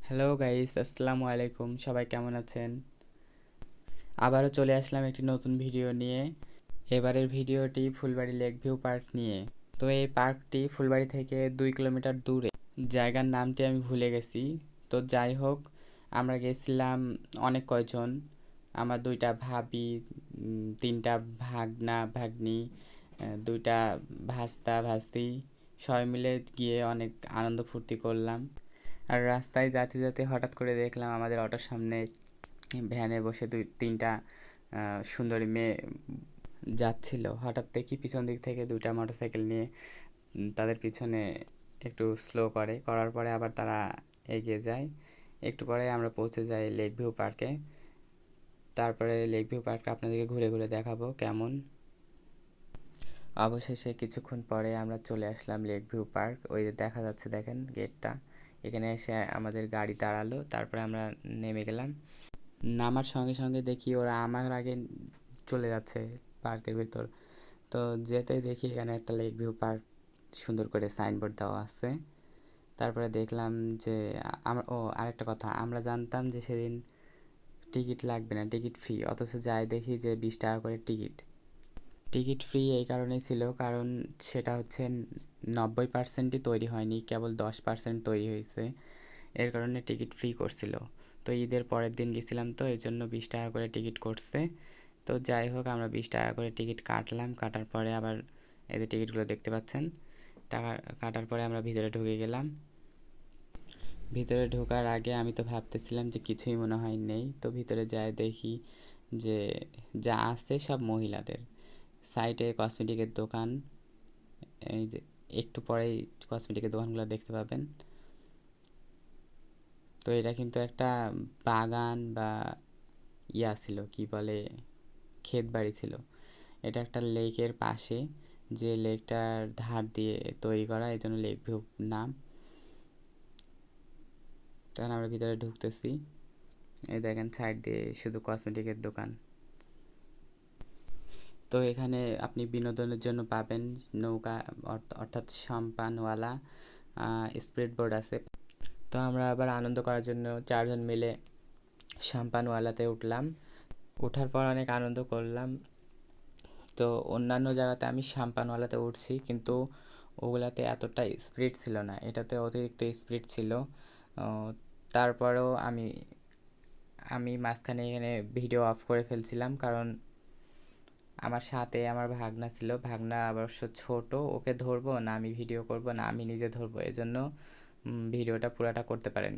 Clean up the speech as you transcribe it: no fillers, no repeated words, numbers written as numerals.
Hello guys, আসসালামু আলাইকুম। সবাই কেমন আছেন? আবারও চলে আসলাম একটি নতুন ভিডিও নিয়ে। এবারের ভিডিওটি ফুলবাড়ি লেক ভিউ পার্ক নিয়ে। তো এই পার্কটি ফুলবাড়ি থেকে 2 কিলোমিটার দূরে। জায়গার নামটি আমি ভুলে গেছি। তো যাই হোক, আমরা গেছিলাম অনেক কয়জন। আমার 2টা ভাবি, 3টা ভাগনা ভাগ্নি, 2টা ভাস্তা ভাস্তি, সবাই মিলে গিয়ে অনেক আনন্দ ফুর্তি করলাম। আর রাস্তায় যেতে যেতে হঠাৎ করে দেখলাম আমাদের অটোর সামনে ভ্যানে বসে 2-3টা সুন্দরী মেয়ে যাচ্ছিল। হঠাৎ দেখি পিছন দিক থেকে 2টা মোটরসাইকেল নিয়ে তাদের পিছনে একটু স্লো করার পরে আবার তারা এগিয়ে যায়। একটু পরে আমরা পৌঁছে যাই লেক ভিউ পার্কে। তারপরে লেক ভিউ পার্কটা আপনাদেরকে ঘুরে ঘুরে দেখাবো কেমন। অবশেষে কিছুক্ষণ পরে আমরা চলে আসলাম লেক ভিউ পার্ক। ওই যে দেখা যাচ্ছে, দেখেন গেটটা। এখানে এসে আমাদের গাড়ি দাঁড়ালো, তারপরে আমরা নেমে গেলাম। নামার সঙ্গে সঙ্গে দেখি ওরা আমার আগে চলে যাচ্ছে পার্কের ভেতর। তো যেতেই দেখি এখানে একটা লেক ভিউ পার্ক সুন্দর করে সাইনবোর্ড দেওয়া আছে। তারপরে দেখলাম যে আরেকটা কথা, আমরা জানতাম যে সেদিন টিকিট লাগবে না, টিকিট ফ্রি, অথচ যাই দেখি যে 20 টাকা করে টিকিট। টিকিট ফ্রি এই কারণেই ছিল কারণ সেটা হচ্ছে 90%ই তৈরি হয়নি, কেবল 10% তৈরি হয়েছে। এর কারণে টিকিট ফ্রি করছিল। তো ঈদের পরের দিন গেছিলাম, তো এই জন্য 20 টাকা করে টিকিট করছে। তো যাই হোক, আমরা 20 টাকা করে টিকিট কাটলাম। কাটার পরে আবার এই যে টিকিটগুলো দেখতে পাচ্ছেন। টাকা কাটার পরে আমরা ভিতরে ঢুকে গেলাম। ভিতরে ঢোকার আগে আমি তো ভাবতেছিলাম যে কিছুই মনে হয় নেই। তো ভিতরে যাই দেখি যে যা আছে সব মহিলাদের। সাইডে কসমেটিকের দোকান, এই যে একটু পরেই কসমেটিকের দোকানগুলো দেখতে পাবেন। তো এটা কিন্তু একটা বাগান বা ছিল, কি বলে, ক্ষেত বাড়ি ছিল। এটা একটা লেকের পাশে, যে লেকটার ধার দিয়ে তৈরি করা, এই জন্য লেক ভিউ নাম। তখন আমরা ভিতরে ঢুকতেছি। এই দেখেন সাইড দিয়ে শুধু কসমেটিকের দোকান। তো এখানে আপনি বিনোদনের জন্য পাবেন নৌকা, অর্থাৎ সাম্পানওয়ালা, স্পিড বোর্ড আছে। তো আমরা আবার আনন্দ করার জন্য 4জন মিলে সাম্পানওয়ালাতে উঠলাম। ওঠার পর অনেক আনন্দ করলাম। তো অন্যান্য জায়গাতে আমি সাম্পানওয়ালাতে উঠছি, কিন্তু ওগুলাতে এতটা স্পিড ছিল না, এটাতে অতিরিক্ত স্পিড ছিল। তারপরেও আমি আমি মাঝখানে এখানে ভিডিও অফ করে ফেলছিলাম, কারণ আমার সাথে আমার ভাগনা ছিল। ভাগনা অবশ্য ছোট, ওকে ধরবো না আমি ভিডিও করব, না আমি নিজে ধরবো, এজন্য ভিডিওটা পুরাটা করতে পারেনি।